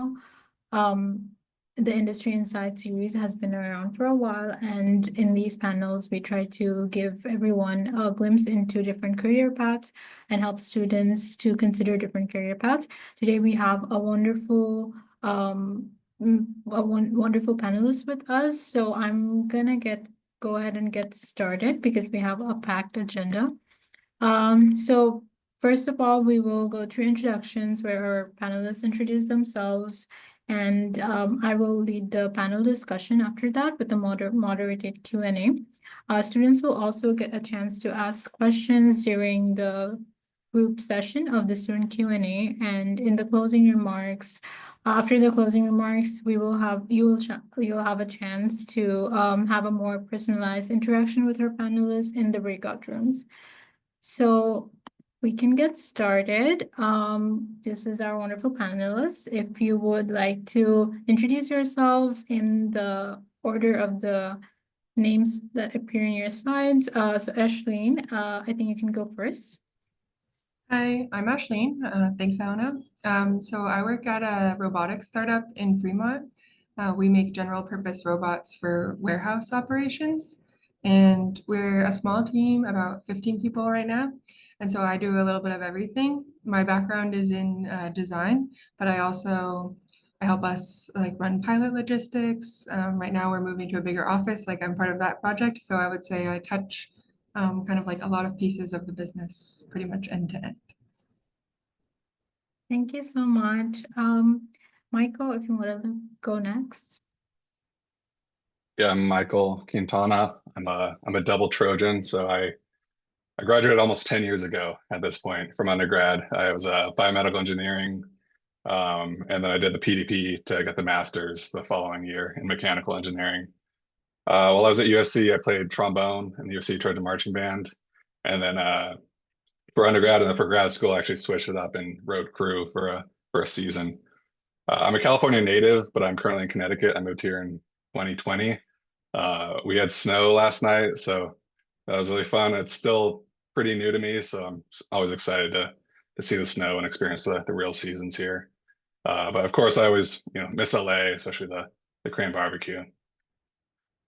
Um, the Industry Insight series has been around for a while, and in these panels, we try to give everyone a glimpse into different career paths and help students to consider different career paths. Today, we have a wonderful wonderful panelist with us. So I'm gonna go ahead and get started because we have a packed agenda. So first of all, we will go through introductions where our panelists introduce themselves, and I will lead the panel discussion after that with the moderated Q&A. Students will also get a chance to ask questions during the group session of the student Q&A, and in the closing remarks, after the closing remarks, you'll have a chance to have a more personalized interaction with our panelists in the breakout rooms. So we can get started. This is our wonderful panelists. If you would like to introduce yourselves in the order of the names that appear in your slides. So Ashleen, I think you can go first. Hi, I'm Ashleen. Thanks, Anna. So I work at a robotics startup in Fremont. We make general purpose robots for warehouse operations, and we're a small team, about 15 people right now. And so I do a little bit of everything. My background is in design, but I help us like run pilot logistics. Right now we're moving to a bigger office, like I'm part of that project. So I would say I touch kind of like a lot of pieces of the business, pretty much end to end. Thank you so much. Michael, if you want to go next. Yeah, I'm Michael Quintana. I'm a double Trojan, so I graduated almost 10 years ago at this point from undergrad. I was biomedical engineering, and then I did the PDP to get the master's the following year in mechanical engineering. While I was at USC, I played trombone in the USC Trojan Marching Band, and then for undergrad and then for grad school, I actually switched it up and wrote crew for a season. I'm a California native, but I'm currently in Connecticut. I moved here in 2020. We had snow last night, so that was really fun. It's still pretty new to me, so I'm always excited to see the snow and experience the real seasons here. But of course, I always miss LA, especially the Crane barbecue.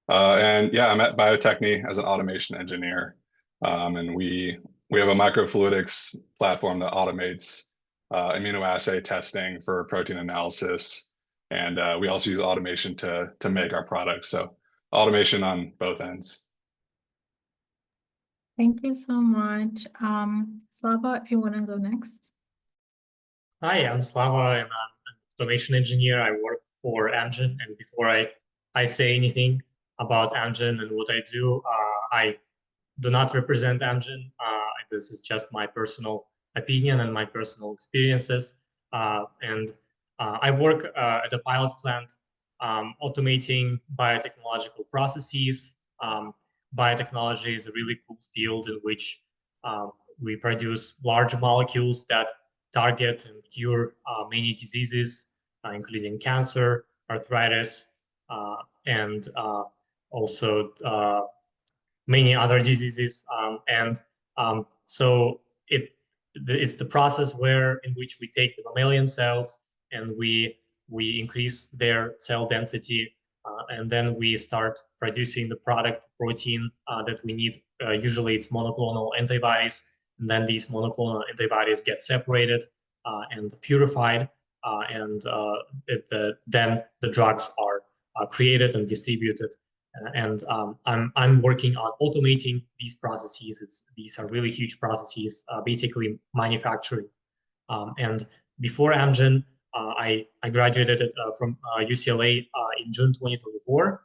And yeah, I'm at Biotechne as an automation engineer, and we have a microfluidics platform that automates immunoassay testing for protein analysis, and we also use automation to make our products. So automation on both ends. Thank you so much. Slava, if you want to go next. Hi, I'm Slava. I'm an automation engineer. I work for Amgen, and before I say anything about Amgen and what I do, I do not represent Amgen. This is just my personal opinion and my personal experiences. I work at a pilot plant automating biotechnological processes. Biotechnology is a really cool field in which we produce large molecules that target and cure many diseases, including cancer, arthritis, and also many other diseases. So it's the process in which we take the mammalian cells and we increase their cell density, and then we start producing the product protein that we need. Usually it's monoclonal antibodies, and then these monoclonal antibodies get separated and purified, and then the drugs are created and distributed. And I'm working on automating these processes. These are really huge processes, basically manufacturing. And before Amgen, I graduated from UCLA in June 2024.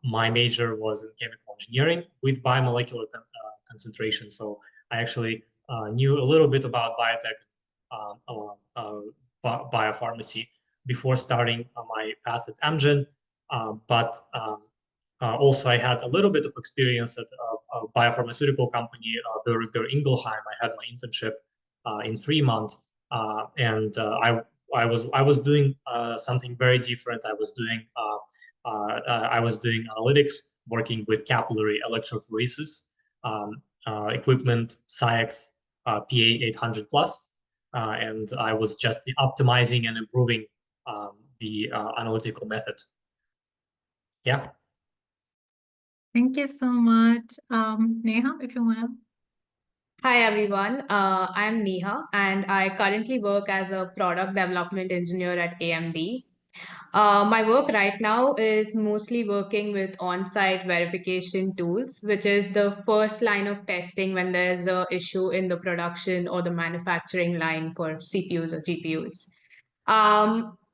My major was in chemical engineering with biomolecular concentration. So I actually knew a little bit about biotech, biopharmacy before starting my path at Amgen. Also, I had a little bit of experience at a biopharmaceutical company, Boehringer Ingelheim. I had my internship in Fremont, and I was doing something very different. I was doing analytics, working with capillary electrophoresis equipment, SciEx PA 800 plus, and I was just optimizing and improving the analytical method. Yeah. Thank you so much. Neha, if you want to. Hi everyone, I'm Neha and I currently work as a product development engineer at AMD. My work right now is mostly working with on-site verification tools, which is the first line of testing when there's an issue in the production or the manufacturing line for CPUs or GPUs.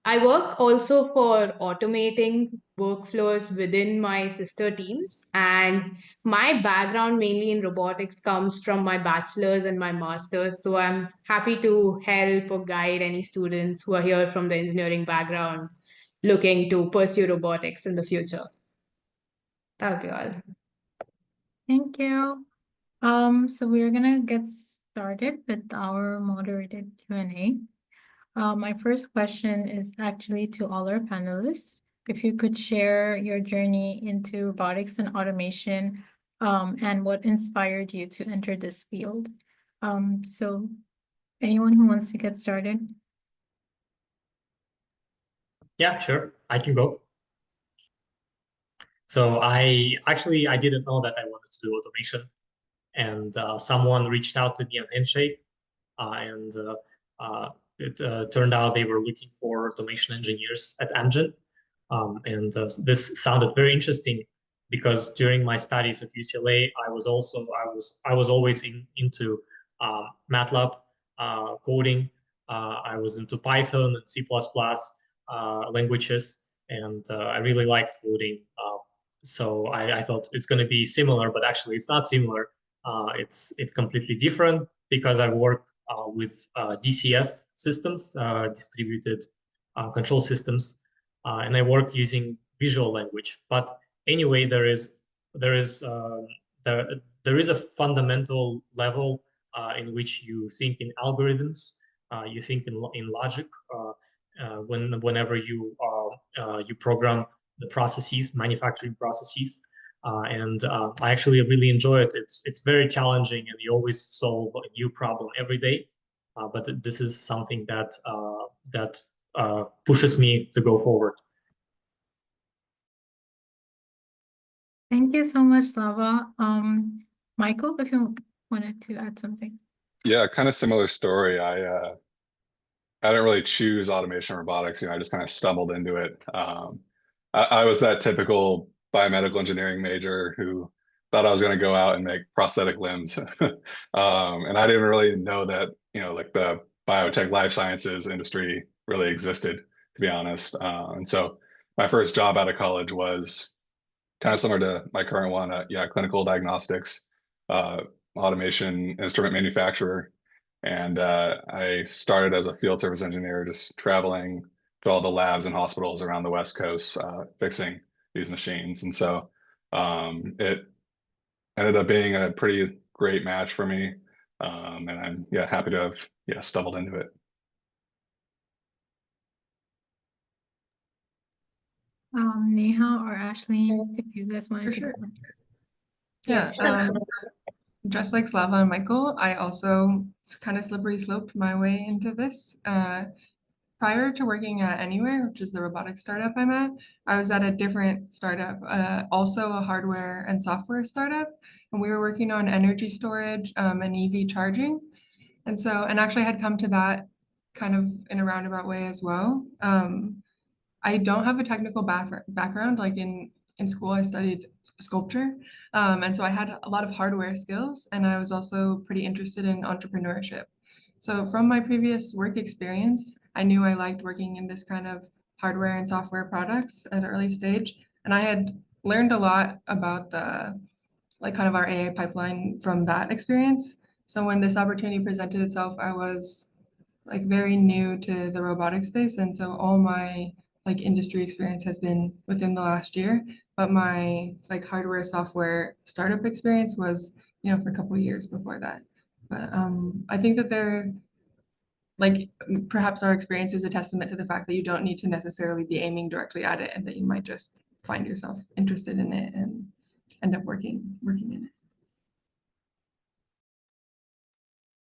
I work also for automating workflows within my sister teams, and my background mainly in robotics comes from my bachelor's and my master's. So I'm happy to help or guide any students who are here from the engineering background looking to pursue robotics in the future. That would be all. Thank you. So we're gonna get started with our moderated Q&A. My first question is actually to all our panelists. If you could share your journey into robotics and automation, and what inspired you to enter this field. So anyone who wants to get started? Yeah, sure. I can go. So I didn't know that I wanted to do automation, and someone reached out to me on Handshake, and it turned out they were looking for automation engineers at Amgen, and this sounded very interesting because during my studies at UCLA, I was always into MATLAB coding. I was into Python and C++ languages, and I really liked coding. So I thought it's going to be similar, but actually it's not similar. It's completely different because I work with DCS systems, distributed control systems, and I work using visual language. But anyway, there is a fundamental level in which you think in algorithms, you think in logic. Whenever you program the processes, manufacturing processes, and I actually really enjoy it. It's very challenging, and you always solve a new problem every day. But this is something that pushes me to go forward. Thank you so much, Slava. Michael, if you wanted to add something. Yeah, kind of similar story. I didn't really choose automation robotics. I just kind of stumbled into it. I was that typical biomedical engineering major who thought I was going to go out and make prosthetic limbs. And I didn't really know that, like the biotech life sciences industry really existed, to be honest. And so my first job out of college was kind of similar to my current one, clinical diagnostics, automation instrument manufacturer. And I started as a field service engineer, just traveling to all the labs and hospitals around the West Coast, fixing these machines. And so it ended up being a pretty great match for me. And I'm happy to have stumbled into it. Neha or Ashley, if you guys wanted to go. Yeah, just like Slava and Michael, I also kind of slippery sloped my way into this. Prior to working at Anywhere, which is the robotics startup I'm at, I was at a different startup, also a hardware and software startup, and we were working on energy storage and EV charging. And actually I had come to that kind of in a roundabout way as well. I don't have a technical background. Like in school, I studied sculpture. And so I had a lot of hardware skills, and I was also pretty interested in entrepreneurship. So from my previous work experience, I knew I liked working in this kind of hardware and software products at an early stage. And I had learned a lot about kind of our AI pipeline from that experience. So when this opportunity presented itself, I was very new to the robotics space. And so all my industry experience has been within the last year, but my hardware software startup experience was for a couple of years before that. But I think that they're perhaps our experience is a testament to the fact that you don't need to necessarily be aiming directly at it, and that you might just find yourself interested in it and end up working in it.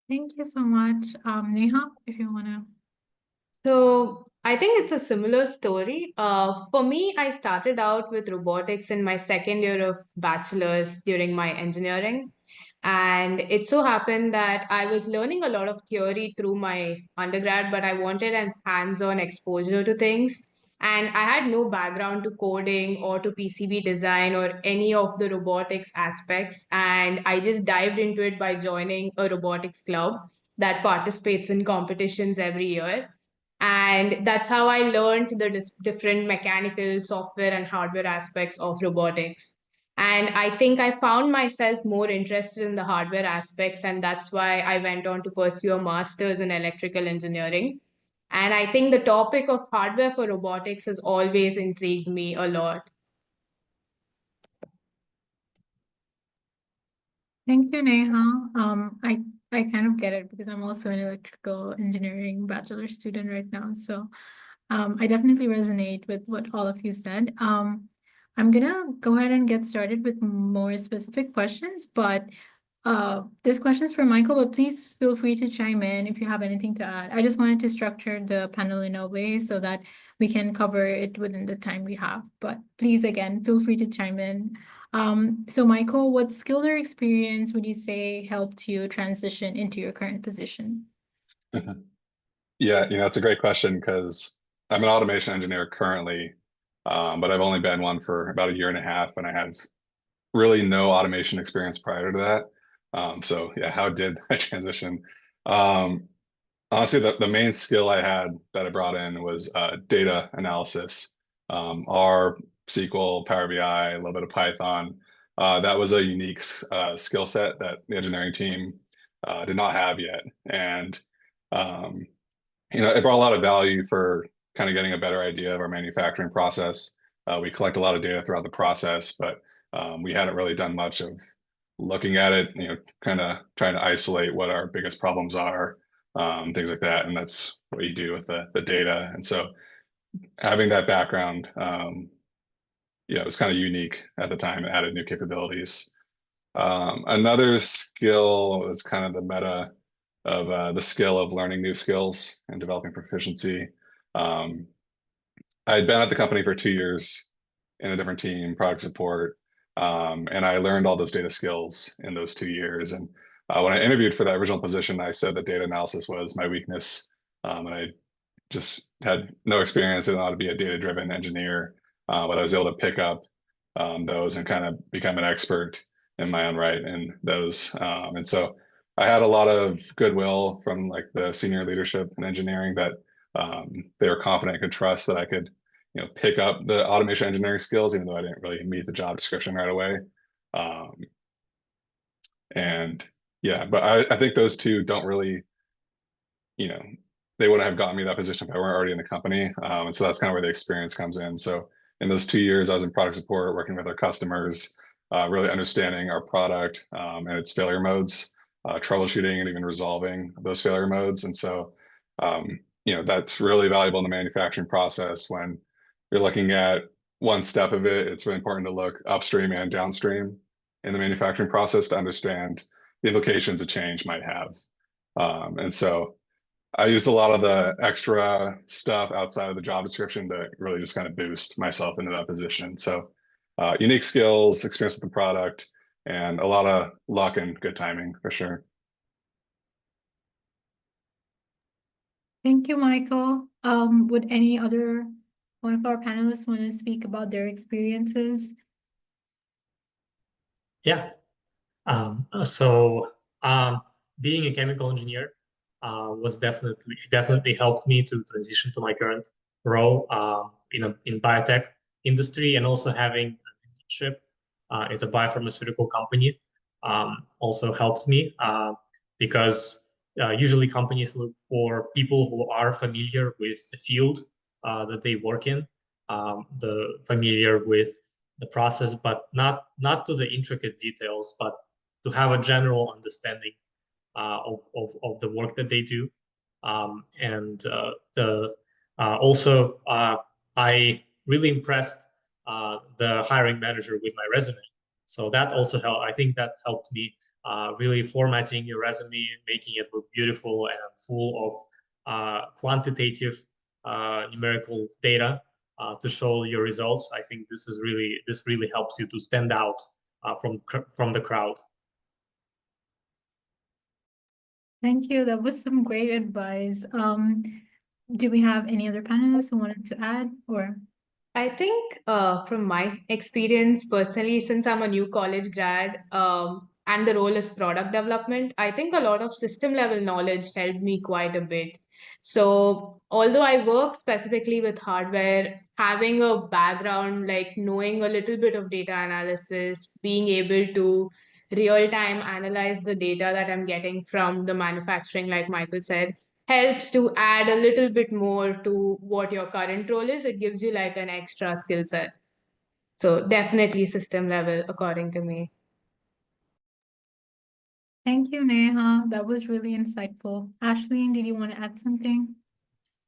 Thank you so much. Neha, if you want to. So I think it's a similar story. For me, I started out with robotics in my second year of bachelor's during my engineering. And it so happened that I was learning a lot of theory through my undergrad, but I wanted an hands-on exposure to things. And I had no background to coding or to PCB design or any of the robotics aspects. And I just dived into it by joining a robotics club that participates in competitions every year. And that's how I learned the different mechanical, software, and hardware aspects of robotics. And I think I found myself more interested in the hardware aspects, and that's why I went on to pursue a master's in electrical engineering. And I think the topic of hardware for robotics has always intrigued me a lot. Thank you, Neha. I kind of get it because I'm also an electrical engineering bachelor student right now. So I definitely resonate with what all of you said. I'm gonna go ahead and get started with more specific questions, but this question is for Michael, but please feel free to chime in if you have anything to add. I just wanted to structure the panel in a way so that we can cover it within the time we have. But please, again, feel free to chime in. So Michael, what skills or experience would you say helped you transition into your current position? Yeah, it's a great question because I'm an automation engineer currently, but I've only been one for about a year and a half, and I have really no automation experience prior to that. So yeah, how did I transition? Um, Honestly, the main skill I had that I brought in was data analysis, R, SQL, Power BI, a little bit of Python. That was a unique skill set that the engineering team did not have yet, and um, it brought a lot of value for kind of getting a better idea of our manufacturing process. We collect a lot of data throughout the process, but we hadn't really done much of looking at it, kind of trying to isolate what our biggest problems are, things like that. And that's what you do with the data. And so having that background, yeah, it was kind of unique at the time. It added new capabilities. Another skill was kind of the meta of the skill of learning new skills and developing proficiency. Um, I had been at the company for 2 years in a different team, product support, and I learned all those data skills in those 2 years. And when I interviewed for that original position, I said that data analysis was my weakness, and I just had no experience in how to be a data-driven engineer, but I was able to pick up those and kind of become an expert in my own right in those. And so I had a lot of goodwill from like the senior leadership in engineering that they were confident and could trust that I could, pick up the automation engineering skills, even though I didn't really meet the job description right away. Um, and yeah, but I think those two don't really, you know, they wouldn't have gotten me that position if I weren't already in the company. And so that's kind of where the experience comes in. So in those 2 years, I was in product support, working with our customers, really understanding our product and its failure modes, troubleshooting and even resolving those failure modes. And so, that's really valuable in the manufacturing process when you're looking at one step of it. It's really important to look upstream and downstream in the manufacturing process to understand the implications a change might have. And so I used a lot of the extra stuff outside of the job description to really just kind of boost myself into that position. So unique skills, experience with the product, and a lot of luck and good timing for sure. Thank you, Michael. Would any other one of our panelists want to speak about their experiences? Yeah. So being a chemical engineer was definitely helped me to transition to my current role in biotech industry, and also having an internship at a biopharmaceutical company also helped me because usually companies look for people who are familiar with the field that they work in, the familiar with the process, but not to the intricate details, but to have a general understanding of the work that they do. And also, I really impressed the hiring manager with my resume. So that also helped. I think that helped me really formatting your resume, making it look beautiful and full of quantitative numerical data to show your results. I think this really helps you to stand out from the crowd. Thank you. That was some great advice. Do we have any other panelists who wanted to add or? I think from my experience personally, since I'm a new college grad and the role is product development, I think a lot of system level knowledge helped me quite a bit. So, although I work specifically with hardware, having a background like knowing a little bit of data analysis, being able to real time analyze the data that I'm getting from the manufacturing, like Michael said, helps to add a little bit more to what your current role is. It gives you like an extra skill set. So definitely system level, according to me. Thank you, Neha. That was really insightful. Ashleen, did you want to add something?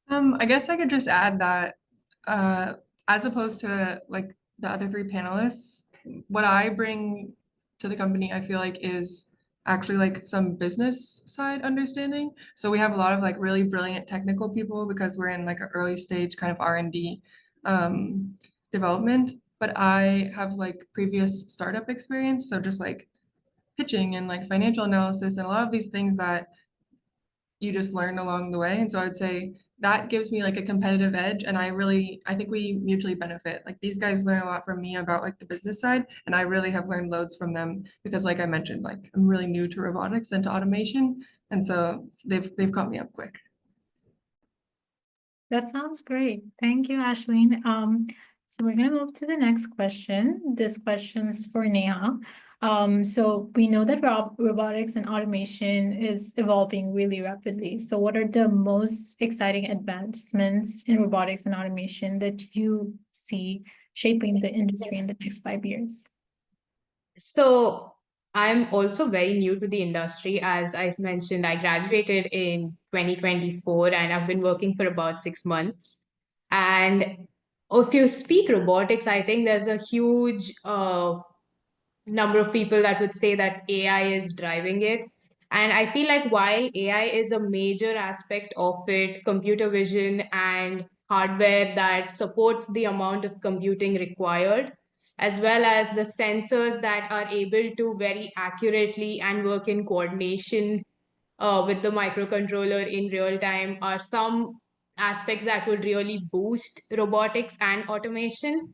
I guess I could just add that as opposed to like the other three panelists, what I bring to the company, I feel like is actually like some business side understanding. So we have a lot of like really brilliant technical people because we're in like an early stage kind of R&D development. But I have like previous startup experience, so just like pitching and like financial analysis and a lot of these things that you just learn along the way. And so I would say that gives me like a competitive edge. And I think we mutually benefit. Like these guys learn a lot from me about like the business side. And I really have learned loads from them because like I mentioned, like I'm really new to robotics and to automation. And so they've caught me up quick. That sounds great. Thank you, Ashleen. So we're gonna move to the next question. This question is for Neha. So we know that robotics and automation is evolving really rapidly. So what are the most exciting advancements in robotics and automation that you see shaping the industry in the next 5 years? So I'm also very new to the industry. As I mentioned, I graduated in 2024 and I've been working for about 6 months. And if you speak robotics, I think there's a huge number of people that would say that AI is driving it. And I feel like while AI is a major aspect of it, computer vision and hardware that supports the amount of computing required, as well as the sensors that are able to very accurately and work in coordination with the microcontroller in real time, are some aspects that would really boost robotics and automation.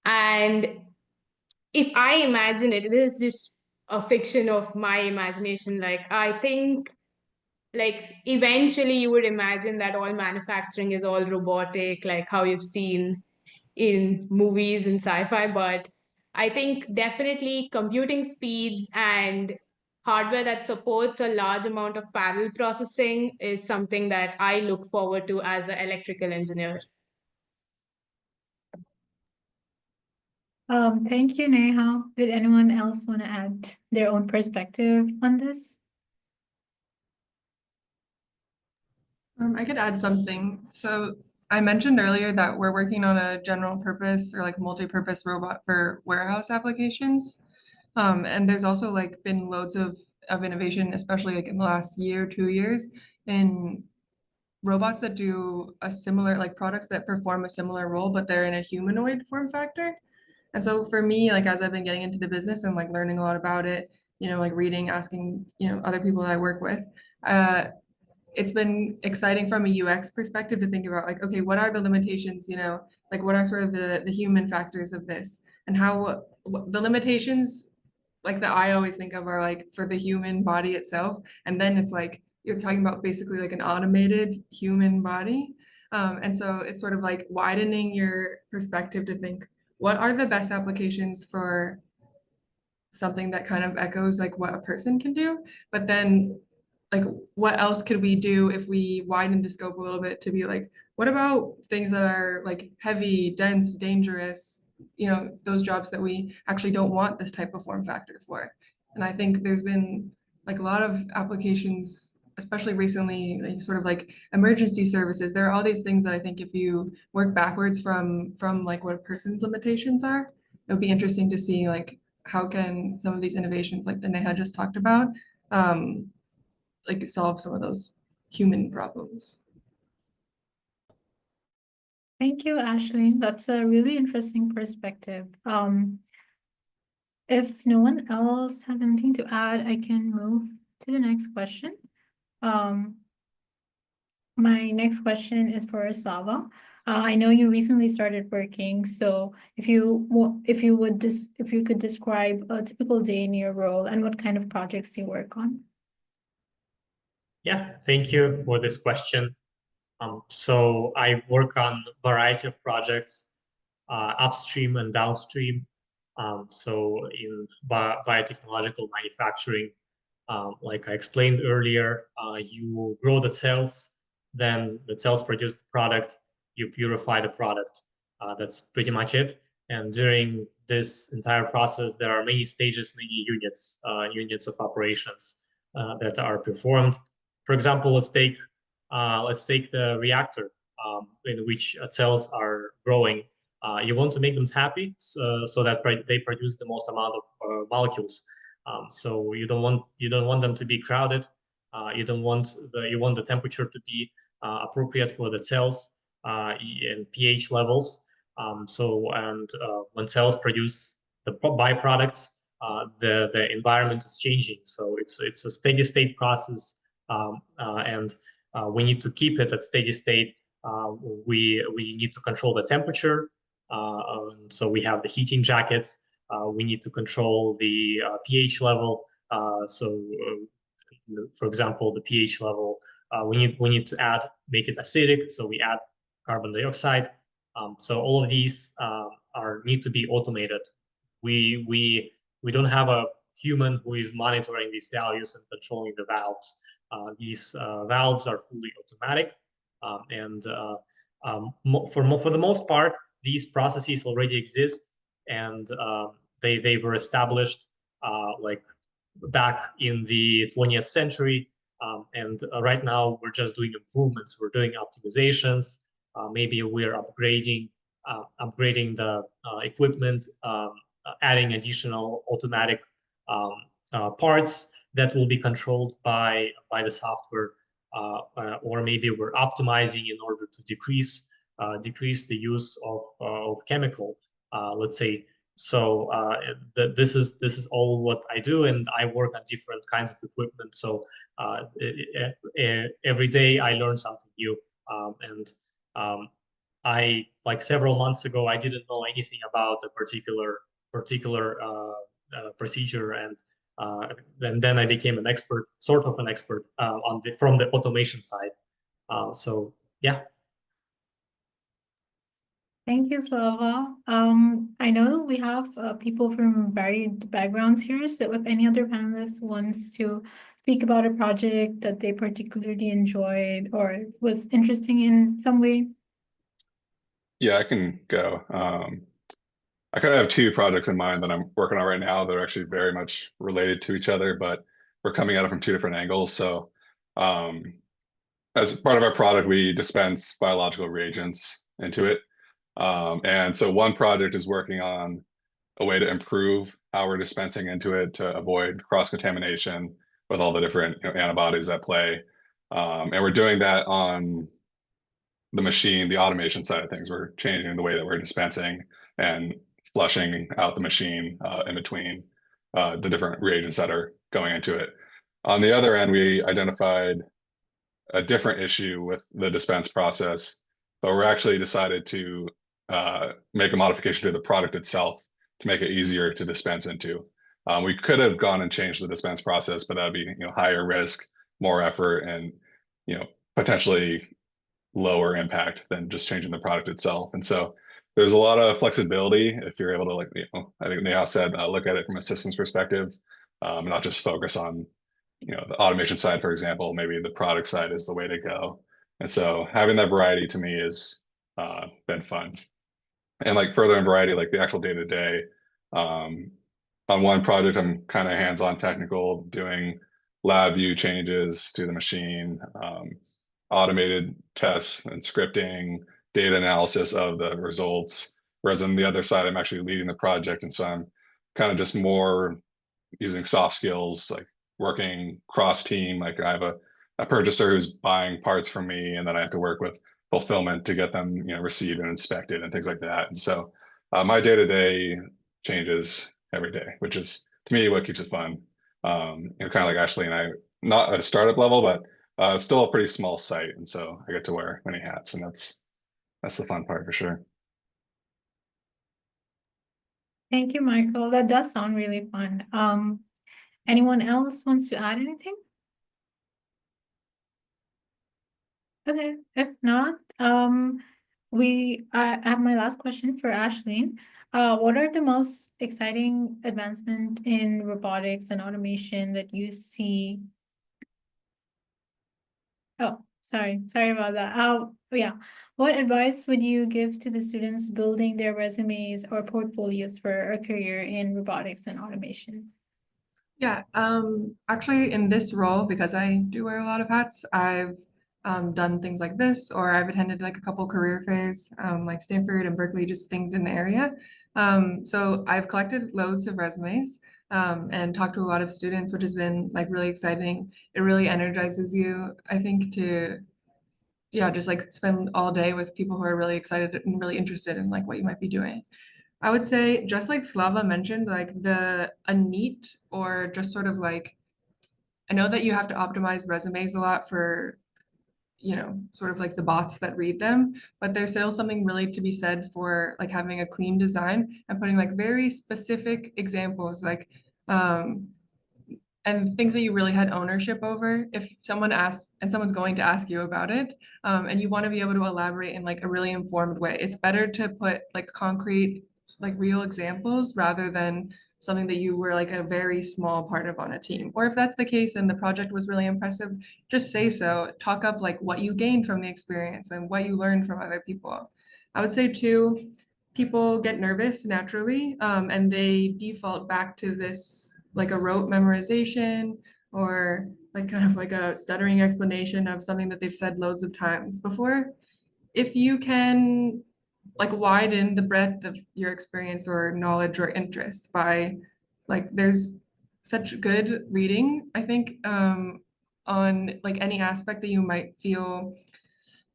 And if I imagine it, this is just a fiction of my imagination. Like, I think, like, eventually you would imagine that all manufacturing is all robotic, like how you've seen in movies and sci-fi. But I think definitely computing speeds and hardware that supports a large amount of parallel processing is something that I look forward to as an electrical engineer. Thank you, Neha. Did anyone else want to add their own perspective on this? I could add something. So I mentioned earlier that we're working on a general purpose or like multi-purpose robot for warehouse applications. And there's also like been loads of innovation, especially like in the last year, 2 years, in robots that do a similar, like products that perform a similar role, but they're in a humanoid form factor. And so for me, like as I've been getting into the business and like learning a lot about it, like reading, asking, other people that I work with, it's been exciting from a UX perspective to think about like, okay, what are the limitations, like what are sort of the human factors of this and how the limitations like that I always think of are like for the human body itself. And then it's like, you're talking about basically like an automated human body. And so it's sort of like widening your perspective to think, what are the best applications for something that kind of echoes like what a person can do, but then like what else could we do if we widen the scope a little bit to be like, what about things that are like heavy, dense, dangerous, those jobs that we actually don't want this type of form factor for. And I think there's been like a lot of applications, especially recently, like sort of like emergency services. There are all these things that I think if you work backwards from like what a person's limitations are, it would be interesting to see like how can some of these innovations like the Neha just talked about like solve some of those human problems. Thank you, Ashley. That's a really interesting perspective. If no one else has anything to add, I can move to the next question. My next question is for Sava. I know you recently started working, so if you could describe a typical day in your role and what kind of projects you work on. Yeah, thank you for this question. So I work on a variety of projects, upstream and downstream. So in biotechnological manufacturing, like I explained earlier, you grow the cells, then the cells produce the product, you purify the product. That's pretty much it. And during this entire process, there are many stages, many units of operations that are performed. For example, let's take the reactor in which cells are growing. You want to make them happy so that they produce the most amount of molecules. So you don't want them to be crowded. You want the temperature to be appropriate for the cells and pH levels. When cells produce the byproducts, the environment is changing. So it's a steady state process, and we need to keep it at steady state. We need to control the temperature. So we have the heating jackets. We need to control the pH level. For example, the pH level, we need to make it acidic. So we add carbon dioxide. So all of these need to be automated. We don't have a human who is monitoring these values and controlling the valves. These valves are fully automatic, for the most part, these processes already exist, and they were established like back in the 20th century. Right now, we're just doing improvements. We're doing optimizations. Maybe we're upgrading the equipment, adding additional automatic parts that will be controlled by the software, or maybe we're optimizing in order to decrease the use of chemical, let's say. So this is all what I do, and I work on different kinds of equipment. So every day I learn something new, I, like several months ago, I didn't know anything about a particular procedure, and then I became an expert, sort of an expert, from the automation side. So yeah. Thank you, Slava. I know we have people from varied backgrounds here, so if any other panelist wants to speak about a project that they particularly enjoyed or was interesting in some way. Yeah, I can go. I kind of have two projects in mind that I'm working on right now that are actually very much related to each other, but we're coming at it from two different angles. So as part of our product, we dispense biological reagents into it. And so one project is working on a way to improve how we're dispensing into it to avoid cross-contamination with all the different antibodies at play. And we're doing that on the machine, the automation side of things. We're changing the way that we're dispensing and flushing out the machine in between the different reagents that are going into it. On the other end, we identified a different issue with the dispense process, but we're actually decided to make a modification to the product itself to make it easier to dispense into. We could have gone and changed the dispense process, but that would be higher risk, more effort, and potentially lower impact than just changing the product itself. And so there's a lot of flexibility if you're able to, I think Neha said, look at it from a systems perspective, not just focus on the automation side, for example. Maybe the product side is the way to go. And so having that variety to me has been fun. And further in variety, the actual day-to-day, on one project, I'm kind of hands-on technical, doing lab view changes to the machine, automated tests and scripting, data analysis of the results. Whereas on the other side, I'm actually leading the project. And so I'm kind of just more using soft skills, like working cross team. I have a purchaser who's buying parts from me, and then I have to work with fulfillment to get them, received and inspected and things like that. And so my day-to-day changes every day, which is to me what keeps it fun. Kind of like Ashley and I, not at a startup level, but still a pretty small site, and so I get to wear many hats, and that's the fun part for sure. Thank you, Michael. That does sound really fun. Anyone else wants to add anything? Okay, if not, I have my last question for Ashleen. What are the most exciting advancement in robotics and automation that you see? Oh, sorry about that. Yeah. What advice would you give to the students building their resumes or portfolios for a career in robotics and automation? Yeah, actually in this role, because I do wear a lot of hats, I've done things like this, or I've attended like a couple career fairs, like Stanford and Berkeley, just things in the area. So I've collected loads of resumes and talked to a lot of students, which has been like really exciting. It really energizes you, I think, to yeah, just like spend all day with people who are really excited and really interested in like what you might be doing. I would say, just like Slava mentioned, like a neat or just sort of like, I know that you have to optimize resumes a lot for, sort of like the bots that read them, but there's still something really to be said for like having a clean design and putting like very specific examples, like, and things that you really had ownership over. If someone asks and someone's going to ask you about it, and you want to be able to elaborate in like a really informed way, it's better to put like concrete, like real examples rather than something that you were like a very small part of on a team. Or if that's the case and the project was really impressive, just say so. Talk up like what you gained from the experience and what you learned from other people. I would say too, people get nervous naturally, and they default back to this like a rote memorization or like kind of like a stuttering explanation of something that they've said loads of times before. If you can like widen the breadth of your experience or knowledge or interest by like there's such good reading, I think, on like any aspect that you might feel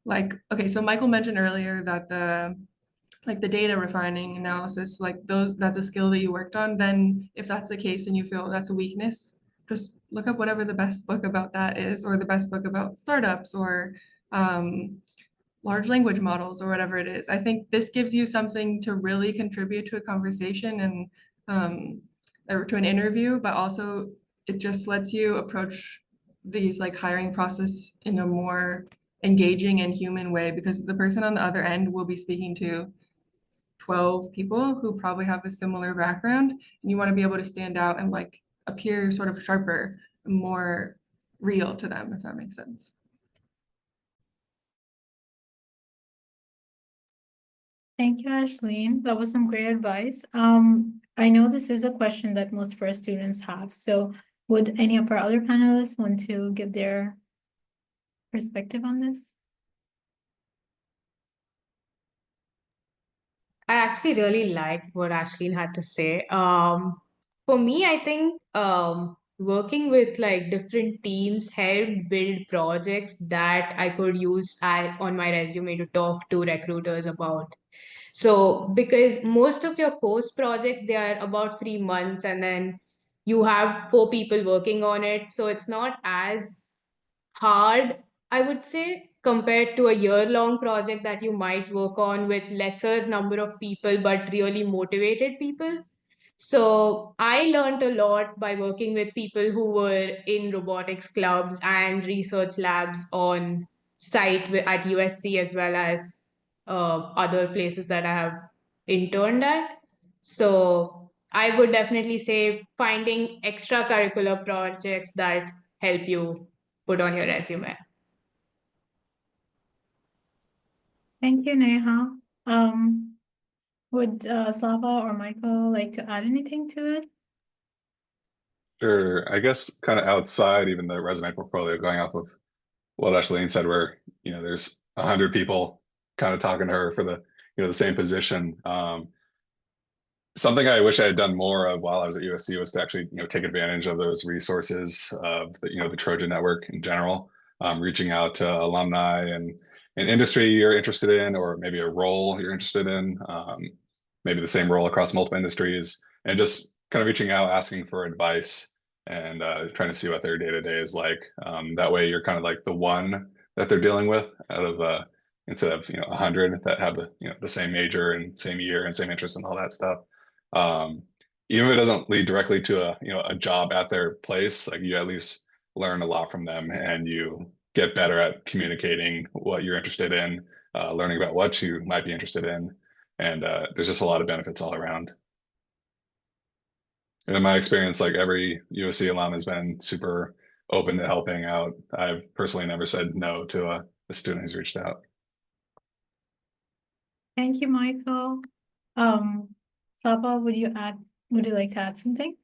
like, okay, so Michael mentioned earlier that the data refining analysis, like that's a skill that you worked on, then if that's the case and you feel that's a weakness, just look up whatever the best book about that is, or the best book about startups or large language models or whatever it is. I think this gives you something to really contribute to a conversation and or to an interview, but also it just lets you approach these like hiring process in a more engaging and human way because the person on the other end will be speaking to 12 people who probably have a similar background, and you want to be able to stand out and like appear sort of sharper, more real to them, if that makes sense. Thank you, Ashleen. That was some great advice. I know this is a question that most of our students have. So would any of our other panelists want to give their perspective on this? I actually really liked what Ashleen had to say. For me, I think working with like different teams helped build projects that I could use on my resume to talk to recruiters about. So, because most of your course projects, they are about 3 months and then you have 4 people working on it. So, it's not as hard, I would say, compared to a year-long project that you might work on with lesser number of people, but really motivated people. So I learned a lot by working with people who were in robotics clubs and research labs on site at USC as well as other places that I have interned at. So I would definitely say finding extracurricular projects that help you put on your resume. Thank you, Neha. Would Slava or Michael like to add anything to it? Sure. I guess kind of outside even the resume portfolio, going off of what Ashleen said, where there's 100 people kind of talking to her for the same position. Something I wish I had done more of while I was at USC was to actually take advantage of those resources of the Trojan network in general, reaching out to alumni and an industry you're interested in, or maybe a role you're interested in, maybe the same role across multiple industries, and just kind of reaching out, asking for advice, and trying to see what their day-to-day is like. That way you're kind of like the one that they're dealing with out of instead of 100 that have the same major and same year and same interest and all that stuff. Even if it doesn't lead directly to a job at their place, like you at least learn a lot from them, and you get better at communicating what you're interested in, learning about what you might be interested in, and there's just a lot of benefits all around. And in my experience, like every USC alum has been super open to helping out. I've personally never said no to a student who's reached out. Thank you, Michael. Saba, would you like to add something?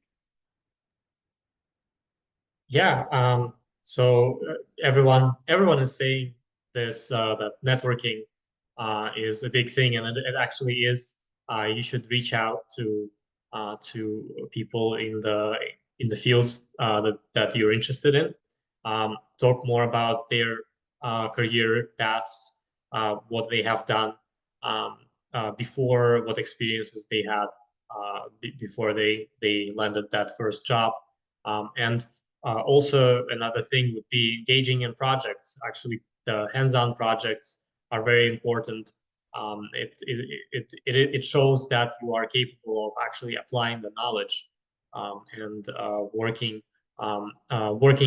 Yeah. So everyone is saying this that networking is a big thing, and it actually is. You should reach out to people in the fields that you're interested in. Talk more about their career paths, what they have done before, what experiences they had before they landed that first job, and also another thing would be engaging in projects. Actually, the hands-on projects are very important. It shows that you are capable of actually applying the knowledge, and working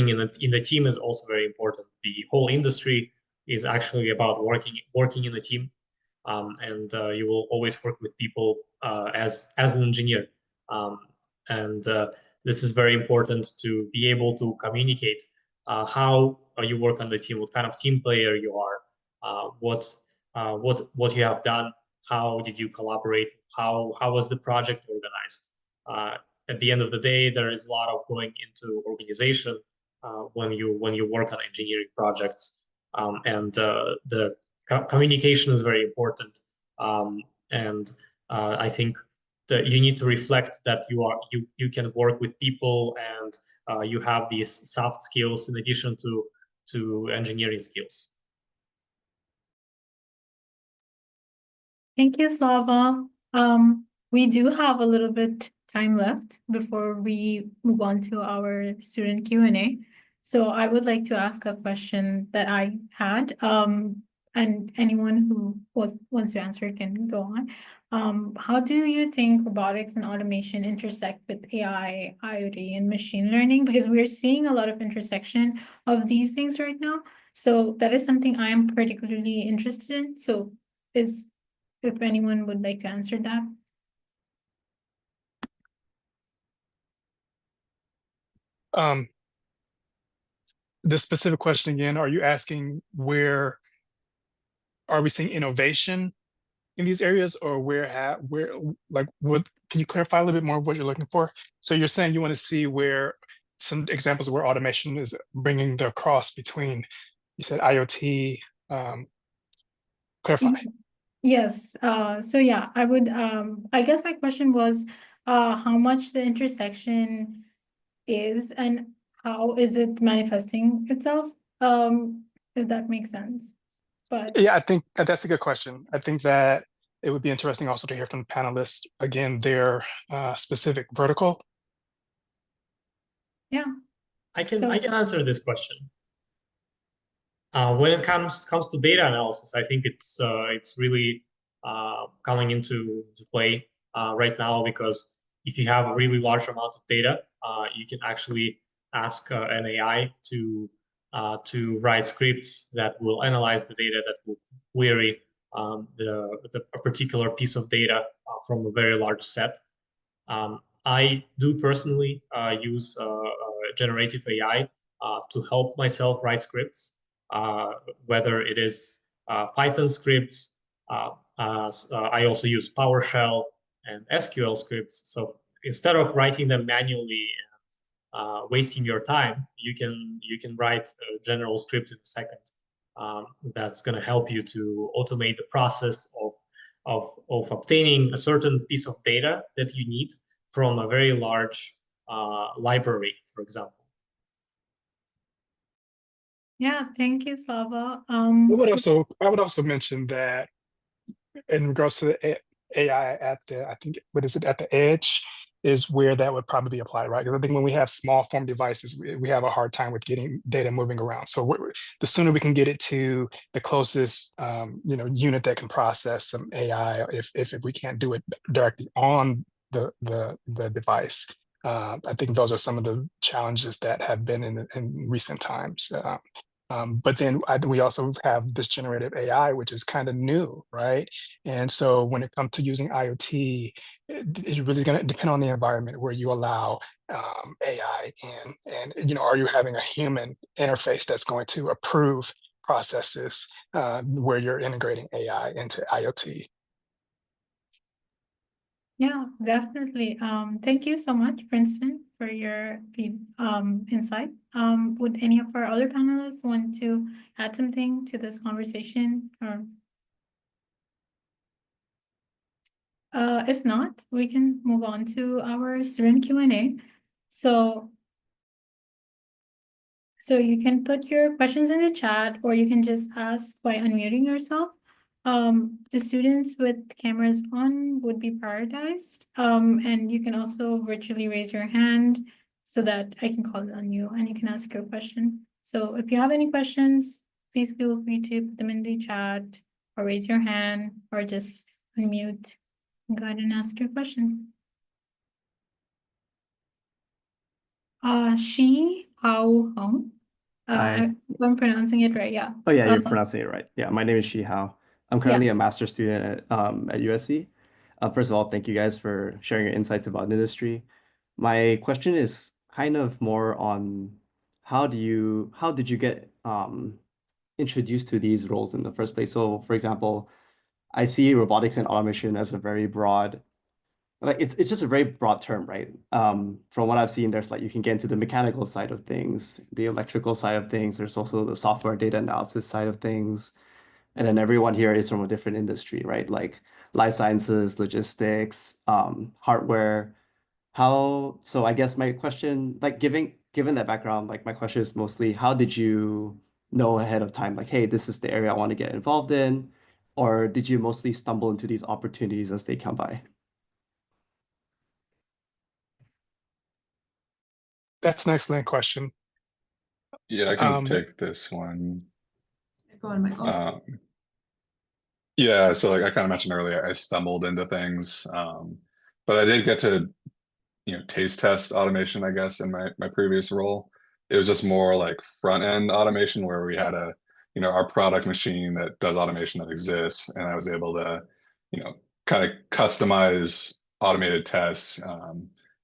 in the team is also very important. The whole industry is actually about working in a team, and you will always work with people as an engineer, and this is very important to be able to communicate how you work on the team, what kind of team player you are, what you have done, how did you collaborate, how was the project organized. At the end of the day, there is a lot of going into organization when you work on engineering projects, and the communication is very important, and I think that you need to reflect that you can work with people, and you have these soft skills in addition to engineering skills. Thank you, Slava. We do have a little bit time left before we move on to our student Q&A. So I would like to ask a question that I had, and anyone who wants to answer can go on. How do you think robotics and automation intersect with AI, IoT, and machine learning? Because we're seeing a lot of intersection of these things right now. So that is something I am particularly interested in. So if anyone would like to answer that. The specific question again, are you asking where are we seeing innovation in these areas, or where like what, can you clarify a little bit more of what you're looking for? So you're saying you want to see where some examples where automation is bringing the cross between, you said IoT, clarify. Yes, so yeah, I would, I guess my question was, how much the intersection is and how is it manifesting itself? If that makes sense. But Yeah, I think that's a good question. I think that it would be interesting also to hear from the panelists, again, their specific vertical. yeah, I can So- answer this question. When it comes to data analysis, I think it's really coming into play right now, because if you have a really large amount of data, you can actually ask an AI to write scripts that will analyze the data, that will query a particular piece of data from a very large set. I do personally use generative AI to help myself write scripts, whether it is Python scripts. I also use PowerShell and SQL scripts. So instead of writing them manually and wasting your time, you can write a general script in a second. That's going to help you to automate the process of obtaining a certain piece of data that you need from a very large library, for example. Yeah, thank you, Slava. I would also mention that in regards to the AI at the, I think, what is it, at the edge is where that would probably be applied, right? Because I think when we have small form devices, we have a hard time with getting data moving around. So the sooner we can get it to the closest, unit that can process some AI, if we can't do it directly on the device, I think those are some of the challenges that have been in recent times. But then we also have this generative AI, which is kind of new, right? And so when it comes to using IoT, it's really going to depend on the environment where you allow AI in. And, are you having a human interface that's going to approve processes where you're integrating AI into IoT? Yeah, definitely. Thank you so much, Princeton, for your insight. Would any of our other panelists want to add something to this conversation? Or if not, we can move on to our student Q&A. So you can put your questions in the chat, or you can just ask by unmuting yourself. The students with cameras on would be prioritized. And you can also virtually raise your hand so that I can call on you and you can ask your question. So if you have any questions, please feel free to put them in the chat or raise your hand or just unmute and go ahead and ask your question. Shi Hao Hong. Hi. If I'm pronouncing it right, yeah. Oh yeah, you're pronouncing it right. Yeah, my name is Shi Hao. I'm currently a master's student at USC. First of all, thank you guys for sharing your insights about industry. My question is kind of more on how did you get introduced to these roles in the first place? So, for example, I see robotics and automation as a very broad, like it's just a very broad term, right? From what I've seen, there's like you can get into the mechanical side of things, the electrical side of things. There's also the software data analysis side of things, and then everyone here is from a different industry, right? Like life sciences, logistics, hardware. So I guess my question, like given that background, like my question is mostly how did you know ahead of time, like, hey, this is the area I want to get involved in, or did you mostly stumble into these opportunities as they come by? That's an excellent question. Yeah, I can Um, take this one. Go on, Michael. Yeah, so like I kind of mentioned earlier, I stumbled into things, but I did get to taste test automation, I guess, in my previous role. It was just more like front end automation where we had our product machine that does automation that exists, and I was able to, kind of customize automated tests,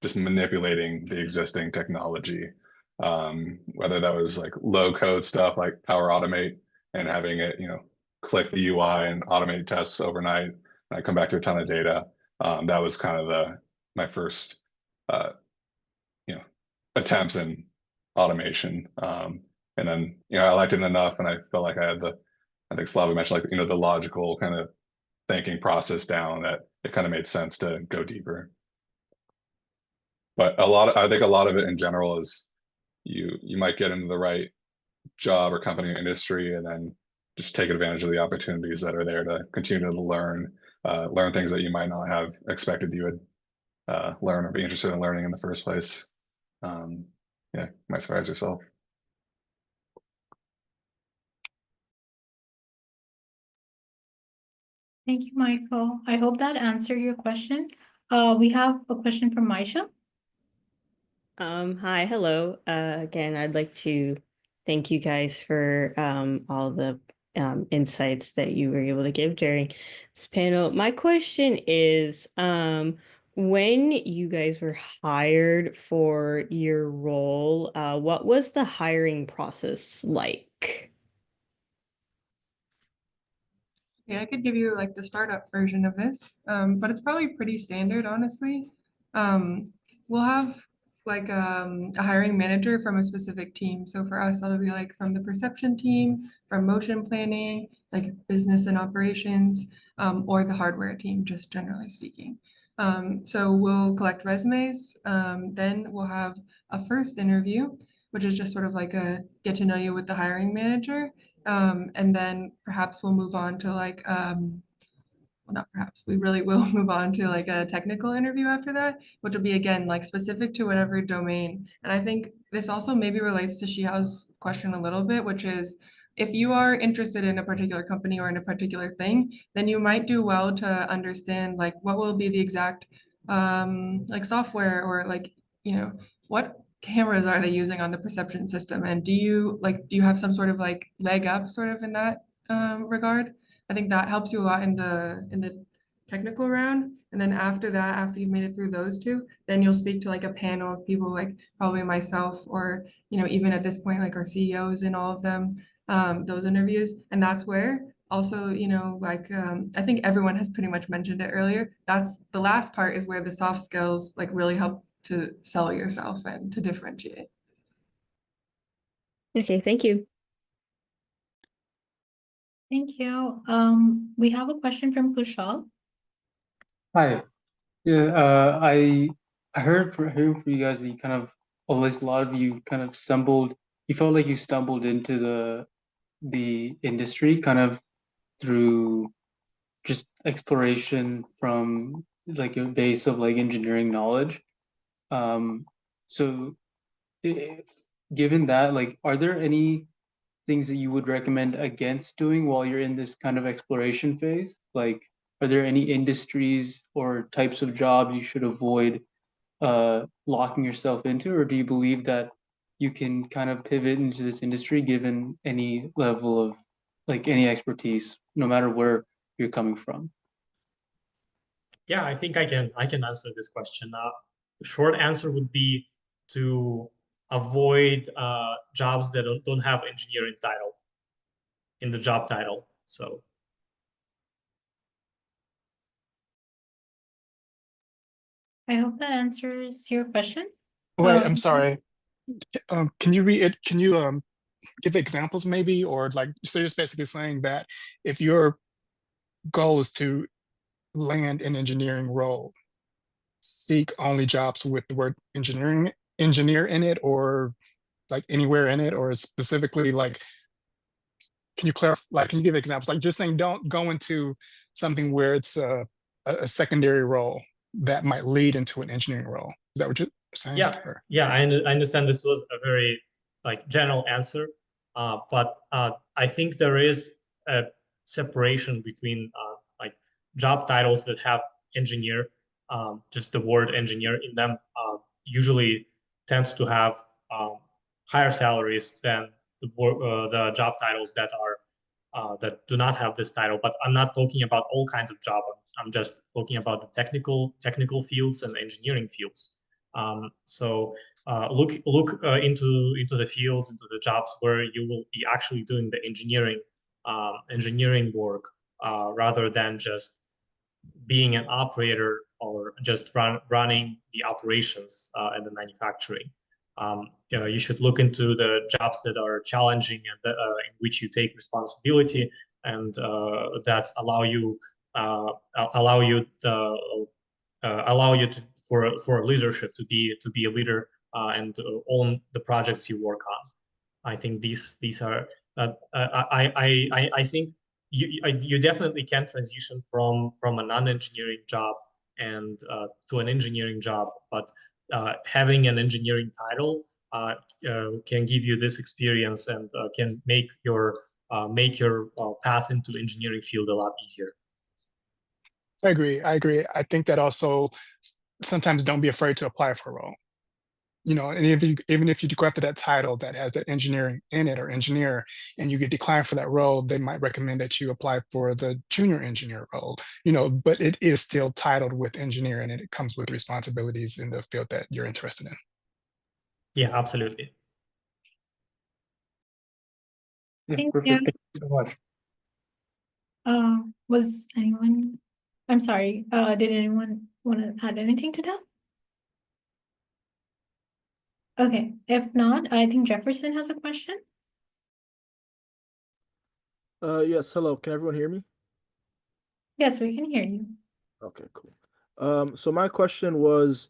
just manipulating the existing technology. Whether that was like low code stuff like Power Automate and having it, click the UI and automate tests overnight, and I come back to a ton of data. That was kind of my first uh, attempts in automation. And then, I liked it enough and I felt like I had I think Slava mentioned like, the logical kind of thinking process down that it kind of made sense to go deeper. But I think a lot of it in general is you might get into the right job or company or industry and then just take advantage of the opportunities that are there to continue to learn things that you might not have expected you would learn or be interested in learning in the first place. Yeah, might surprise yourself. Thank you, Michael. I hope that answered your question. We have a question from Maisha. Hi, hello. Again, I'd like to thank you guys for all the insights that you were able to give during this panel. My question is, when you guys were hired for your role, what was the hiring process like? Yeah, I could give you like the startup version of this, but it's probably pretty standard, honestly. We'll have like a hiring manager from a specific team. So for us, that'll be like from the perception team, from motion planning, like business and operations, or the hardware team, just generally speaking. So we'll collect resumes, then we'll have a first interview which is just sort of like a get to know you with the hiring manager. And then perhaps we'll move on to like well, not perhaps, we really will move on to like a technical interview after that, which will be again like specific to whatever domain. And I think this also maybe relates to Shihao's question a little bit, which is if you are interested in a particular company or in a particular thing, then you might do well to understand like what will be the exact like software or like, you know, what cameras are they using on the perception system, and do you have some sort of like leg up sort of in that regard? I think that helps you a lot in the technical round. And then after that, after you've made it through those two, then you'll speak to like a panel of people like probably myself or, you know, even at this point, like our CEOs in all of them, those interviews. And that's where also, you know, like I think everyone has pretty much mentioned it earlier. That's the last part is where the soft skills like really help to sell yourself and to differentiate. Okay, thank you. Thank you. We have a question from Kushal. Hi. Yeah, I heard from you guys that you kind of, or at least a lot of you kind of stumbled. You felt like you stumbled into the industry kind of through just exploration from like a base of like engineering knowledge. So if, given that, like, are there any things that you would recommend against doing while you're in this kind of exploration phase? Like, are there any industries or types of job you should avoid locking yourself into, or do you believe that you can kind of pivot into this industry given any level of like any expertise, no matter where you're coming from? Yeah, I think I can answer this question. The short answer would be to avoid jobs that don't have engineering title in the job title. So I hope that answers your question. Wait, I'm Um, sorry. Can you read it? Can you give examples maybe, or like, so you're basically saying that if your goal is to land an engineering role, seek only jobs with the word engineer in it, or like anywhere in it, or specifically like, can you clarify, like, can you give examples? Like just saying, don't go into something where it's a secondary role that might lead into an engineering role. Is that what you're saying? yeah, Or- yeah, I understand this was a very like general answer, but I think there is a separation between like job titles that have engineer, just the word engineer in them, usually tends to have higher salaries than the job titles that are that do not have this title. But I'm not talking about all kinds of job. I'm just talking about the technical fields and engineering fields. So look into the fields, into the jobs where you will be actually doing the engineering work rather than just being an operator or just running the operations and the manufacturing. You know, you should look into the jobs that are challenging and in which you take responsibility and that allow you to for leadership to be a leader and own the projects you work on. I think these are I think you definitely can transition from a non-engineering job and to an engineering job, but having an engineering title can give you this experience and can make your path into the engineering field a lot easier. I agree. I agree. I think that also sometimes don't be afraid to apply for a role. You know, and even if you go after that title that has that engineering in it or engineer, and you get declined for that role, they might recommend that you apply for the junior engineer role. You know, but it is still titled with engineer, and it comes with responsibilities in the field that you're interested in. Yeah, absolutely. Yeah, Thank perfect. you. Thank you so much. Was anyone, I'm sorry, did anyone want to add anything to that? Okay, if not, I think Jefferson has a question. Yes, hello. Can everyone hear me? Yes, we can hear you. Okay, cool. So my question was,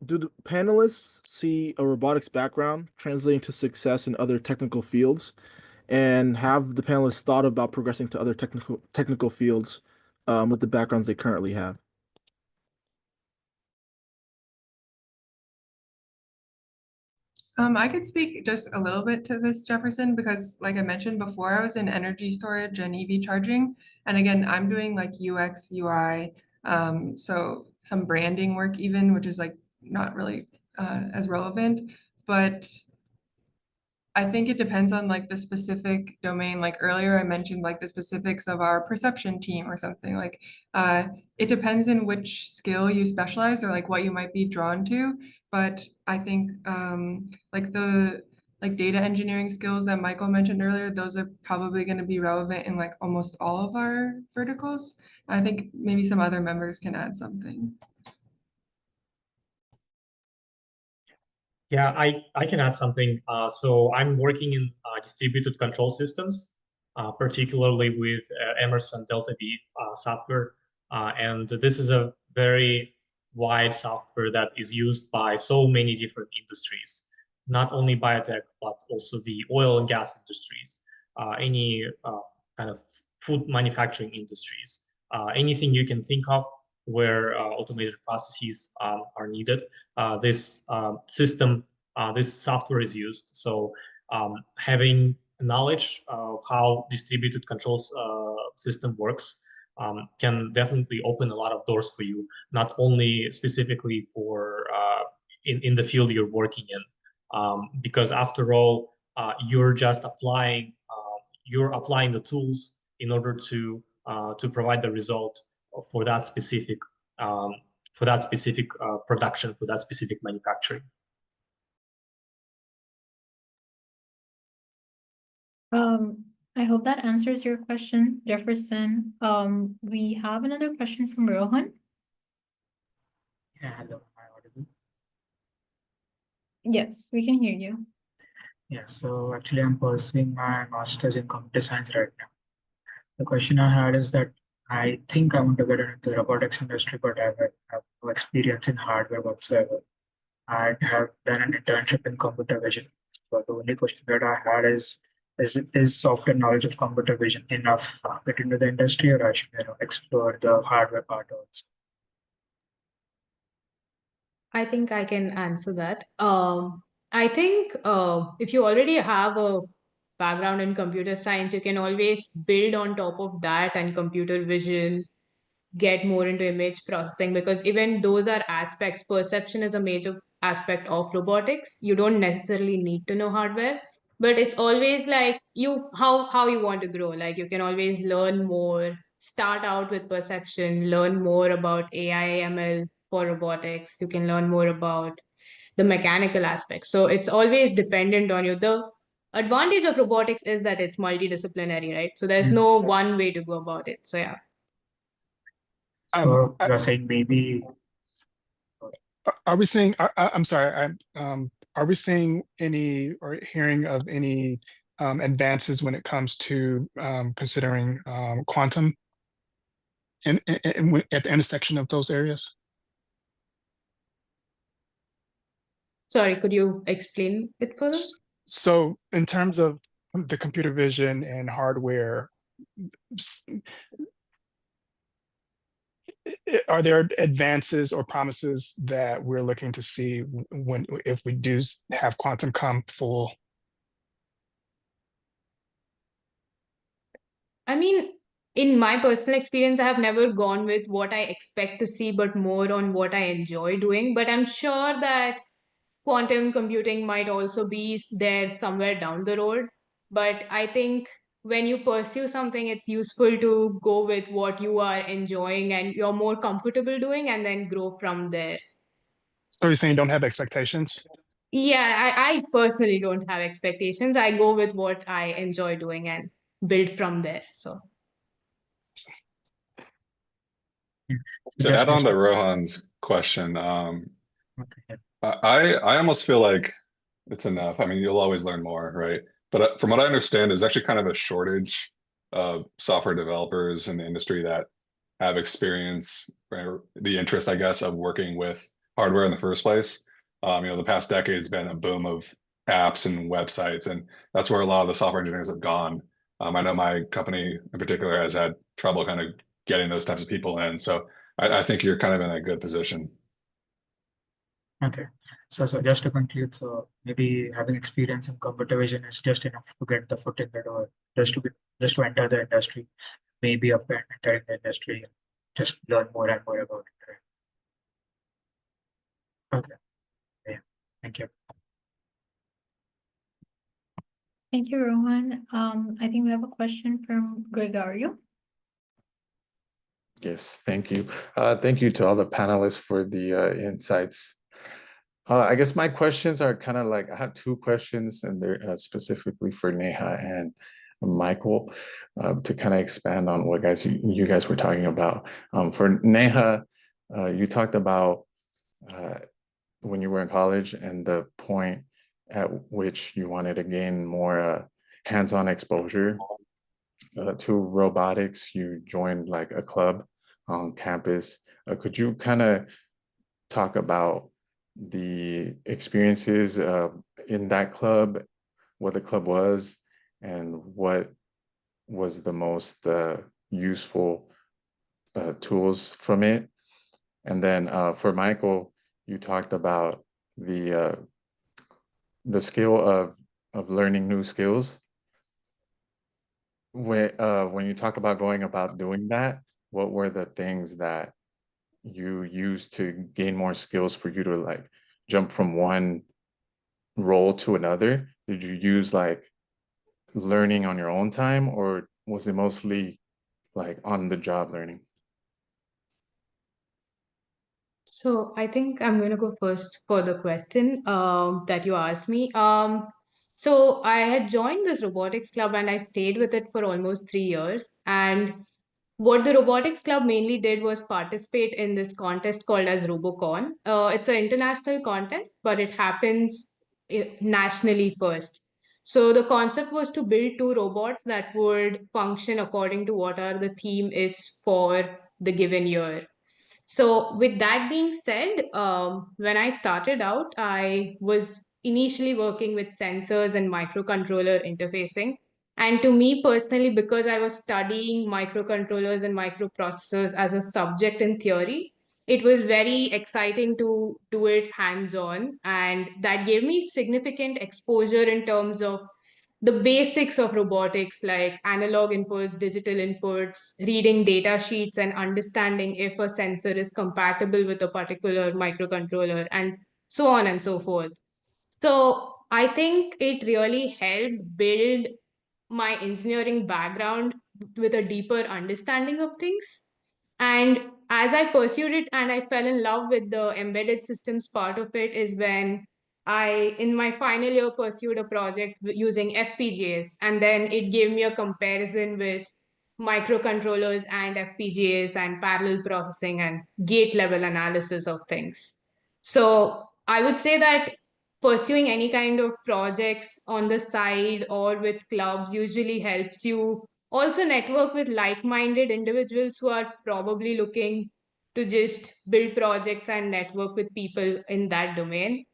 do the panelists see a robotics background translating to success in other technical fields? And have the panelists thought about progressing to other technical fields with the backgrounds they currently have? I could speak just a little bit to this, Jefferson, because like I mentioned before, I was in energy storage and EV charging. And again, I'm doing like UX, UI, so some branding work even, which is like not really as relevant. But I think it depends on like the specific domain. Like earlier, I mentioned like the specifics of our perception team or something. Like it depends in which skill you specialize or like what you might be drawn to. But I think like the data engineering skills that Michael mentioned earlier, those are probably going to be relevant in like almost all of our verticals. I think maybe some other members can add something. Yeah, I can add something. So I'm working in distributed control systems, particularly with Emerson Delta V software. And this is a very wide software that is used by so many different industries, not only biotech, but also the oil and gas industries, any kind of food manufacturing industries, anything you can think of where automated processes are needed. This system, this software is used. So having knowledge of how distributed controls system works can definitely open a lot of doors for you, not only specifically for in the field you're working in, because after all, you're just applying the tools in order to provide the result for that specific um, production, for that specific manufacturing. I hope that answers your question, Jefferson. We have another question from Rohan. Yeah, hello, am I audible? Yes, we can hear you. Yeah, so actually I'm pursuing my master's in computer science right now. The question I had is that I think I want to get into the robotics industry, but I have no experience in hardware whatsoever. I have done an internship in computer vision. But the only question that I had is software knowledge of computer vision enough to get into the industry, or I should explore the hardware part also? I think I can answer that. I think if you already have a background in computer science, you can always build on top of that and computer vision, get more into image processing, because even those are aspects. Perception is a major aspect of robotics. You don't necessarily need to know hardware, but it's always like how you want to grow. Like you can always learn more, start out with perception, learn more about AI ML for robotics. You can learn more about the mechanical aspect. So it's always dependent on you. The advantage of robotics is that it's multidisciplinary, right? So there's no one way to go about it. So yeah. So you're saying maybe Are we seeing? I'm sorry. Are we seeing any or hearing of any advances when it comes to considering quantum at the intersection of those areas? Sorry, could you explain it further? So, in terms of the computer vision and hardware, are there advances or promises that we're looking to see if we do have quantum come full? I mean, in my personal experience, I have never gone with what I expect to see, but more on what I enjoy doing. But I'm sure that quantum computing might also be there somewhere down the road. But I think when you pursue something, it's useful to go with what you are enjoying and you're more comfortable doing and then grow from there. So you're saying you don't have expectations? Yeah, I personally don't have expectations. I go with what I enjoy doing and build from there. So. To add on to Rohan's question, okay. I almost feel like it's enough. I mean, you'll always learn more, right? But from what I understand, there's actually kind of a shortage of software developers in the industry that have experience, or the interest, I guess, of working with hardware in the first place. The past decade's been a boom of apps and websites, and that's where a lot of the software engineers have gone. I know my company in particular has had trouble kind of getting those types of people in. So I think you're kind of in a good position. Okay. So just to conclude, so maybe having experience in computer vision is just enough to get the foot in the door, just to enter the industry. Maybe after entering the industry, just learn more and more about it. Right? Okay. Yeah. Thank you. Thank you, Rohan. I think we have a question from Gregorio. Yes, thank you. Thank you to all the panelists for the insights. I guess my questions are kind of like, I have two questions, and they're specifically for Neha and Michael, to kind of expand on what you guys were talking about. For Neha, you talked about when you were in college and the point at which you wanted to gain more hands-on exposure to robotics. You joined like a club on campus. Could you kind of talk about the experiences in that club, what the club was, and what was the most useful tools from it? And then for Michael, you talked about the skill of learning new skills. When you talk about going about doing that, what were the things that you used to gain more skills for you to like jump from one role to another? Did you use like learning on your own time, or was it mostly like on the job learning? So I think I'm going to go first for the question that you asked me. So I had joined this robotics club and I stayed with it for almost 3 years. And what the robotics club mainly did was participate in this contest called as RoboCon. It's an international contest, but it happens nationally first. So the concept was to build two robots that would function according to what are the theme is for the given year. So, with that being said, when I started out, I was initially working with sensors and microcontroller interfacing. And to me personally, because I was studying microcontrollers and microprocessors as a subject in theory, it was very exciting to do it hands on. And that gave me significant exposure in terms of the basics of robotics like analog inputs, digital inputs, reading data sheets, and understanding if a sensor is compatible with a particular microcontroller, and so on and so forth. So I think it really helped build my engineering background with a deeper understanding of things. And as I pursued it and I fell in love with the embedded systems part of it, is when I, in my final year, pursued a project using FPGAs. And then it gave me a comparison with microcontrollers and FPGAs and parallel processing and gate level analysis of things. So I would say that pursuing any kind of projects on the side or with clubs usually helps you also network with like-minded individuals who are probably looking to just build projects and network with people in that domain.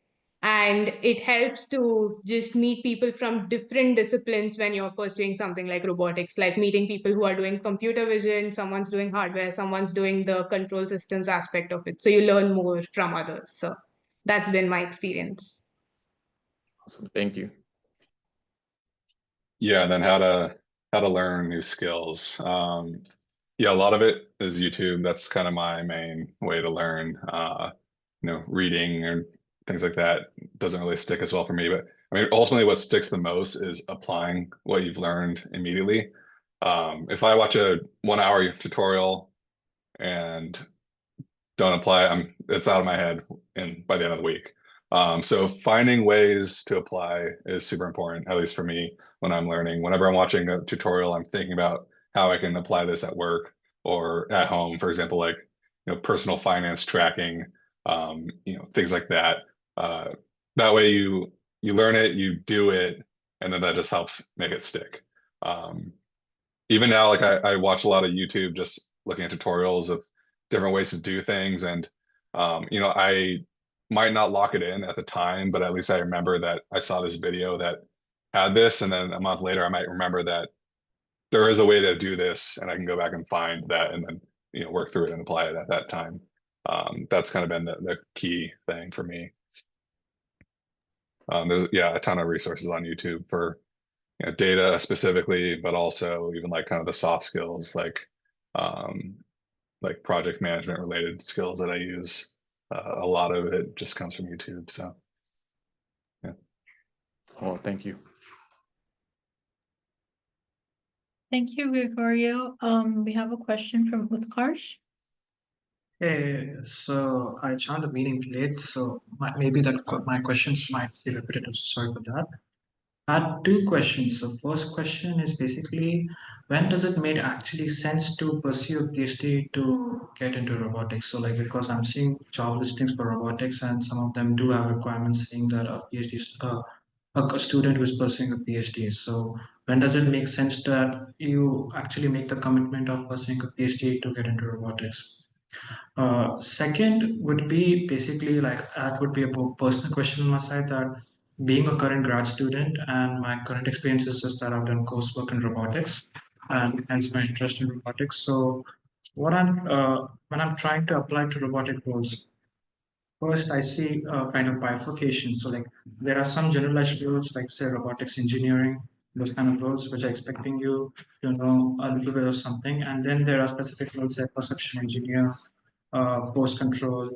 And it helps to just meet people from different disciplines when you're pursuing something like robotics, like meeting people who are doing computer vision, someone's doing hardware, someone's doing the control systems aspect of it. So you learn more from others. So that's been my experience. Awesome, thank you. Yeah, and then how to learn new skills. Yeah, a lot of it is YouTube. That's kind of my main way to learn. Reading and things like that doesn't really stick as well for me. But I mean, ultimately, what sticks the most is applying what you've learned immediately. If I watch a 1 hour tutorial and don't apply, it's out of my head by the end of the week. So finding ways to apply is super important, at least for me when I'm learning. Whenever I'm watching a tutorial, I'm thinking about how I can apply this at work or at home, for example, like personal finance tracking, things like that. That way you learn it, you do it, and then that just helps make it stick. Even now, like I watch a lot of YouTube just looking at tutorials of different ways to do things. And, I might not lock it in at the time, but at least I remember that I saw this video that had this, and then a month later I might remember that there is a way to do this, and I can go back and find that, and then work through it and apply it at that time. That's kind of been the key thing for me. There's a ton of resources on YouTube for data specifically, but also even like kind of the soft skills like project management related skills that I use. A lot of it just comes from YouTube. So yeah. Oh, thank you. Thank you, Gregorio. We have a question from Utkarsh. Hey, so I joined the meeting late, so maybe my questions might be repetitive. Sorry for that. I had two questions. So first question is basically, when does it make actually sense to pursue a PhD to get into robotics? So like, because I'm seeing job listings for robotics and some of them do have requirements saying that a PhD, a student who is pursuing a PhD. So when does it make sense that you actually make the commitment of pursuing a PhD to get into robotics? Second would be basically like that would be a personal question on my side, that being a current grad student and my current experience is just that I've done coursework in robotics and hence my interest in robotics. So when I'm trying to apply to robotic roles, first I see a kind of bifurcation. So like there are some generalized roles like say robotics engineering, those kind of roles which are expecting you to know a little bit of something, and then there are specific roles like perception engineer, post control,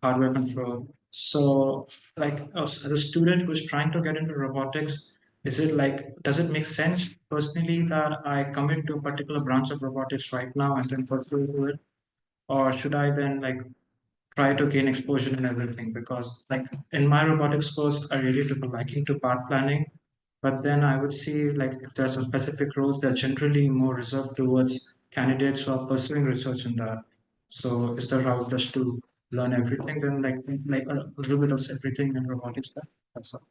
hardware control. So, like as a student who's trying to get into robotics, is it like, does it make sense personally that I commit to a particular branch of robotics right now and then pursue it? Or should I then like try to gain exposure in everything? Because like in my robotics course, I really took a liking to part planning, but then I would see like if there's some specific roles that are generally more reserved towards candidates who are pursuing research in that. So is the route just to learn everything, then like a little bit of everything in robotics? That's all.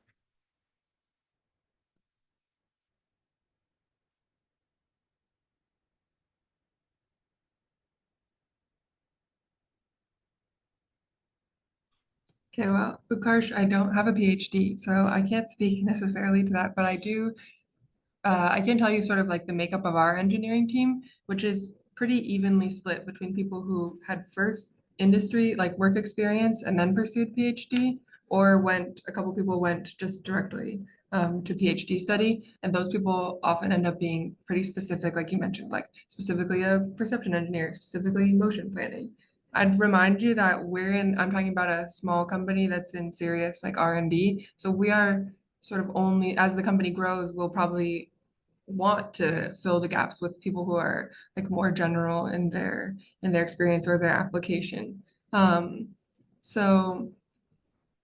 Okay, well, Utkarsh, I don't have a PhD, so I can't speak necessarily to that, but I can tell you sort of like the makeup of our engineering team, which is pretty evenly split between people who had first industry, like work experience, and then pursued PhD, or a couple people went just directly to PhD study, and those people often end up being pretty specific, like you mentioned, like specifically a perception engineer, specifically motion planning. I'd remind you that I'm talking about a small company that's in serious like R&D, so we are sort of only, as the company grows, we'll probably want to fill the gaps with people who are like more general in their experience or their application. So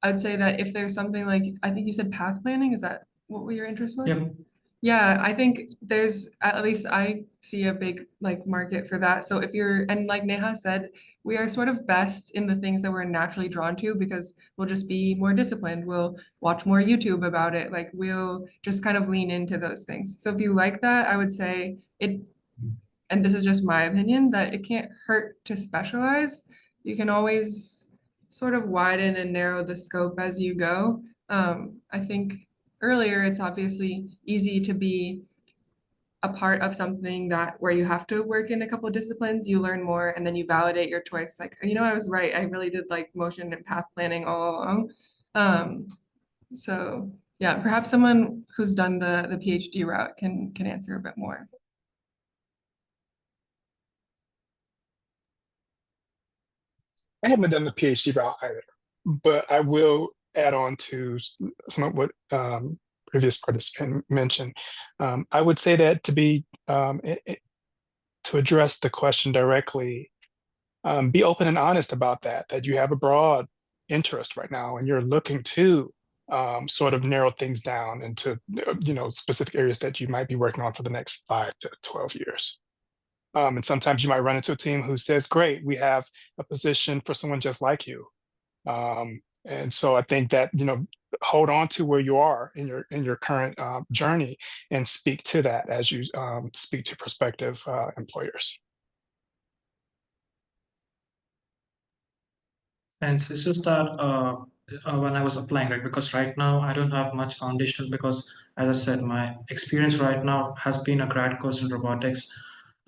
I'd say that if there's something like, I think you said path planning, is that what your interest was? Yep. Yeah, I think there's, at least I see a big like market for that. So if you're, and like Neha said, we are sort of best in the things that we're naturally drawn to because we'll just be more disciplined. We'll watch more YouTube about it. Like we'll just kind of lean into those things. So if you like that, I would say it, and this is just my opinion, that it can't hurt to specialize. You can always sort of widen and narrow the scope as you go. I think earlier it's obviously easy to be a part of something that where you have to work in a couple of disciplines, you learn more and then you validate your choice. Like, I was right. I really did like motion and path planning all along. So yeah, perhaps someone who's done the PhD route can answer a bit more. I haven't done the PhD route either, but I will add on to some of what previous participant mentioned. I would say that to address the question directly, be open and honest about that you have a broad interest right now and you're looking to sort of narrow things down into specific areas that you might be working on for the next 5 to 12 years. And sometimes you might run into a team who says, great, we have a position for someone just like you. And so I think that, hold on to where you are in your current journey and speak to that as you speak to prospective employers. And it's just that when I was applying, right? Because right now I don't have much foundation because, as I said, my experience right now has been a grad course in robotics.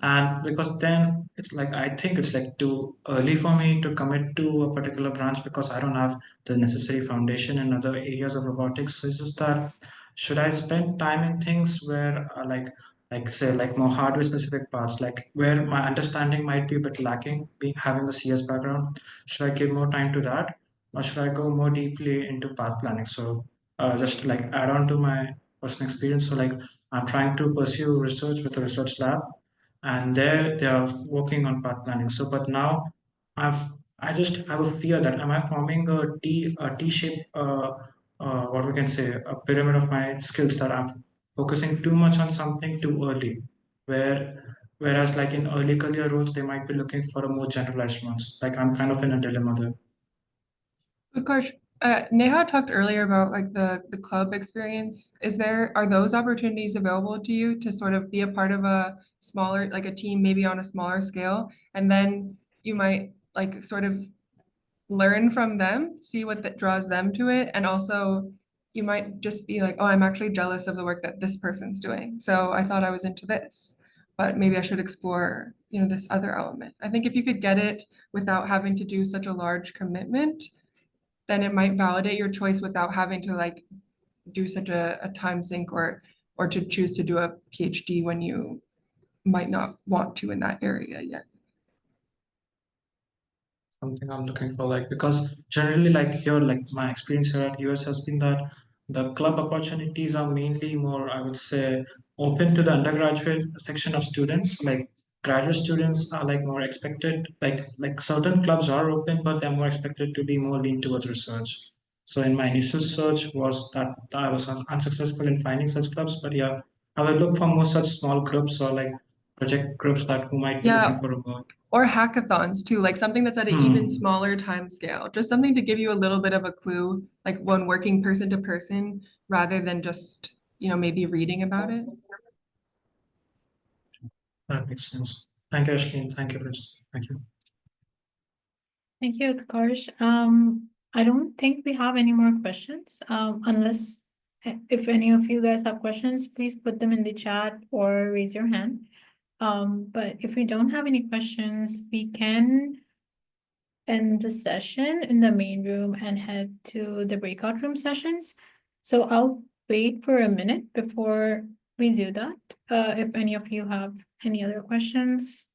And because then it's like, I think it's like too early for me to commit to a particular branch because I don't have the necessary foundation in other areas of robotics. So it's just that, should I spend time in things where like say like more hardware specific parts, like where my understanding might be a bit lacking, being having the CS background, should I give more time to that? Or should I go more deeply into path planning? So just to like add on to my personal experience. So like I'm trying to pursue research with a research lab, and there they are working on path planning. So but now I've I just have a fear that am I forming a T shape what we can say a pyramid of my skills, that I'm focusing too much on something too early, whereas like in early career roles they might be looking for a more generalized ones. Like I'm kind of in a dilemma there. Of course, Neha talked earlier about like the club experience. Are those opportunities available to you to sort of be a part of a smaller, like a team, maybe on a smaller scale, and then you might like sort of learn from them, see what that draws them to it, and also you might just be like, oh, I'm actually jealous of the work that this person's doing. So I thought I was into this, but maybe I should explore, this other element. I think if you could get it without having to do such a large commitment, then it might validate your choice without having to like do such a time sink or to choose to do a PhD when you might not want to in that area yet. Something I'm looking for, like because generally like here, like my experience here at US has been that the club opportunities are mainly more, I would say, open to the undergraduate section of students. Like graduate students are like more expected, like certain clubs are open, but they're more expected to be more lean towards research. So in my initial search was that I was unsuccessful in finding such clubs, but yeah, I would look for more such small groups or like project groups that who might be looking Yeah, for a more. or hackathons too, like something that's at an even smaller time scale, just something to give you a little bit of a clue, like when working person to person, rather than just, maybe reading about it. That makes sense. Thank you, Ashleen. Thank you, Chris. Thank you. Thank you, Utkarsh. I don't think we have any more questions, unless if any of you guys have questions, please put them in the chat or raise your hand. But if we don't have any questions, we can end the session in the main room and head to the breakout room sessions. So I'll wait for a minute before we do that. If any of you have any other questions.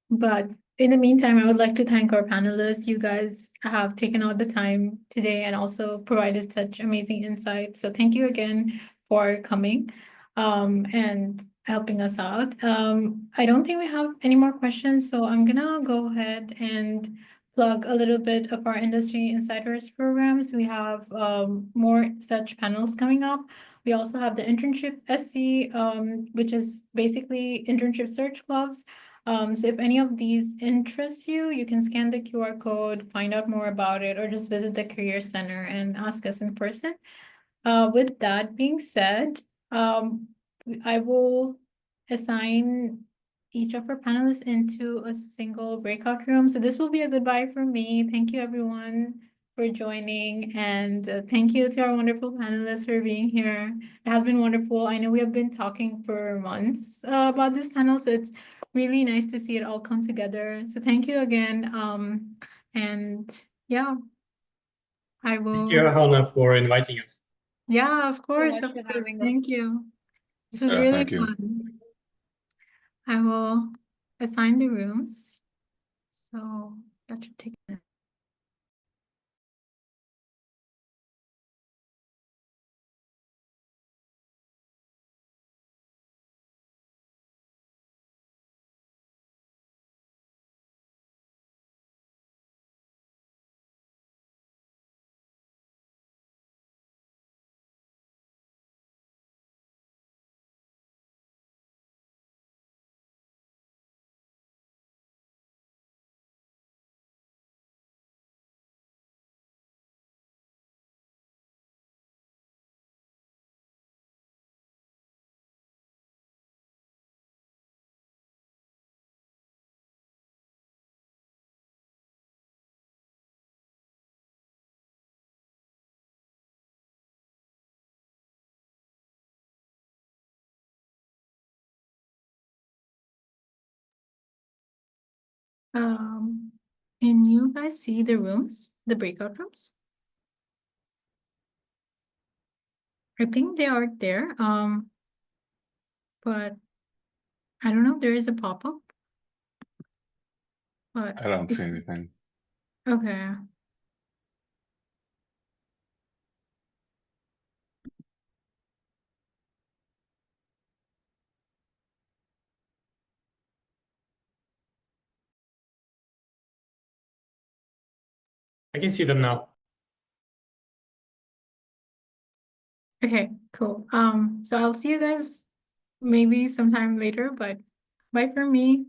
But in the meantime, I would like to thank our panelists. You guys have taken out the time today and also provided such amazing insights. So thank you again for coming and helping us out. I don't think we have any more questions, so I'm gonna go ahead and plug a little bit of our industry insiders programs. We have more such panels coming up. We also have the internship SC, which is basically internship search clubs. So if any of these interest you, you can scan the QR code, find out more about it, or just visit the Career Center and ask us in person. With that being said, I will assign each of our panelists into a single breakout room. So this will be a goodbye from me. Thank you everyone for joining, and thank you to our wonderful panelists for being here. It has been wonderful. I know we have been talking for months about this panel, so it's really nice to see it all come together. So thank you again. And yeah, I Thank you, will. Hannah, for inviting us. Yeah, of course, much of for course. having us. Thank you. This was Yeah, really thank you. fun. I will assign the rooms. So that should take a minute. Can you guys see the rooms, the breakout rooms? I think they are there, but I don't know, there is a pop-up. But I don't see anything. okay. I can see them now. Okay, cool. So I'll see you guys maybe sometime later, but bye for me.